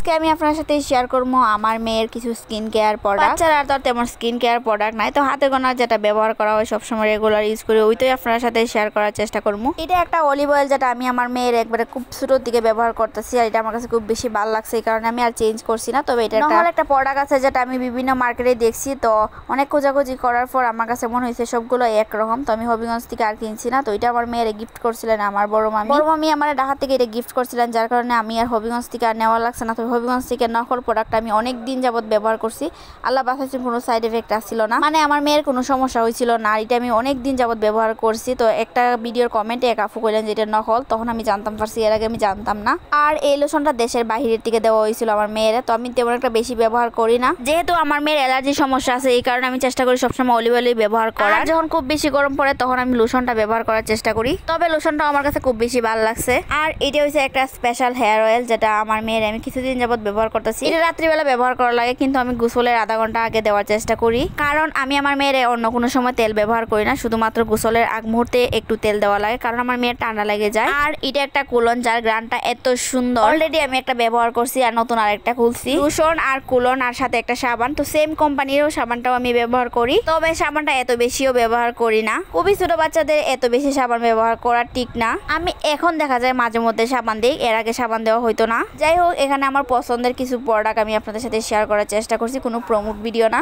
আজকে আমি আপনার সাথে শেয়ার করবো আমার মেয়ের কিছু স্কিন কেয়ার প্রোডাক্ট। বাচ্চারা তো তেমন স্কিন কেয়ার প্রোডাক্ট নাই, তো হাতে গোনা যেটা ব্যবহার করা হয় সবসময় রেগুলার ইউজ করি, ওইটাই আপনার সাথে শেয়ার করার চেষ্টা করবো। এটা একটা অলিভ অয়েল যেটা আমি আমার মেয়ের একবারে খুব ছোটোর দিকে ব্যবহার করতেছি, আর এটা আমার কাছে খুব বেশি ভালো লাগছে, এই কারণে আমি আর চেঞ্জ করছি না। তবে এটা একটা প্রোডাক্ট আছে যেটা আমি বিভিন্ন মার্কেটে দেখছি, তো অনেক খোঁজাখুঁজি করার পর আমার কাছে মনে হয়েছে সবগুলো একরকম, তো আমি হবিগঞ্জ থেকে আর কিনছি না। তো এটা আমার মেয়ের গিফট করছিলেন আমার বড় মামি আমার ঢাকা থেকে এটা গিফট করছিলেন, যার কারণে আমি আর হবিগঞ্জ থেকে আর নেওয়া লাগছে না। তবে হবিগঞ্জ থেকে নকল প্রোডাক্ট আমি অনেক দিন যাবত ব্যবহার করছি, আল্লাহ বাঁচাইছে কোনো সাইড এফেক্ট আসছিল না, মানে আমার মেয়ের কোনো সমস্যা হয়েছিল না। আর এটা আমি অনেক দিন যাবত ব্যবহার করছি। তো একটা ভিডিওর কমেন্টে এক আপু কইলেন যে এটা নকল, তখন আমি জানতাম পারছি, এর আগে আমি জানতাম না। আর এই লোশনটা দেশের বাহিরের থেকে দেওয়া হয়েছিল আমার মেয়ের, তো আমি তেমন একটা বেশি ব্যবহার করি না, যেহেতু আমার মেয়ের অ্যালার্জি সমস্যা আছে, এই কারণে আমি চেষ্টা করি সবসময় অলিভ অয়েল ব্যবহার করার। যখন খুব বেশি গরম পড়ে তখন আমি লোশনটা ব্যবহার করার চেষ্টা করি, তবে লোশনটা আমার কাছে খুব বেশি ভালো লাগছে। আর এটা হচ্ছে একটা স্পেশাল হেয়ার অয়েল যেটা আমার মেয়ের আমি কিছুদিন যাবত ব্যবহার করতেছি। এটা রাত্রিবেলা ব্যবহার করা লাগে, কিন্তু আমি গোসলের আধা ঘন্টা আগে দেওয়ার চেষ্টা করি, কারণ আমি আমার মেয়ের অন্য কোনো সময় তেল ব্যবহার করি না, শুধুমাত্র গোসলের আগ মুহূর্তে একটু তেল দেওয়া লাগে, কারণ আমার মেয়ের ঠান্ডা লেগে যায়। আর এটা একটা কুলন যার গ্রানটা এত সুন্দর, অলরেডি আমি একটা ব্যবহার করছি আর নতুন আরেকটা খুলছি। লোশন আর কুলন আর সাথে একটা সাবান, তো সেম কোম্পানিরও সাবানটাও আমি ব্যবহার করি, তবে সাবানটা এত বেশিও ব্যবহার করি না, খুবই ছোট বাচ্চাদের এত বেশি সাবান ব্যবহার করা ঠিক না। আমি এখন দেখা যায় মাঝে মধ্যে সাবান দিই, এর আগে সাবান দেওয়া হইতো না। যাই হোক, এখানে আমার পছন্দের কিছু প্রোডাক্ট আমি আপনাদের সাথে শেয়ার করার চেষ্টা করছি, কোনো প্রমোট ভিডিও না।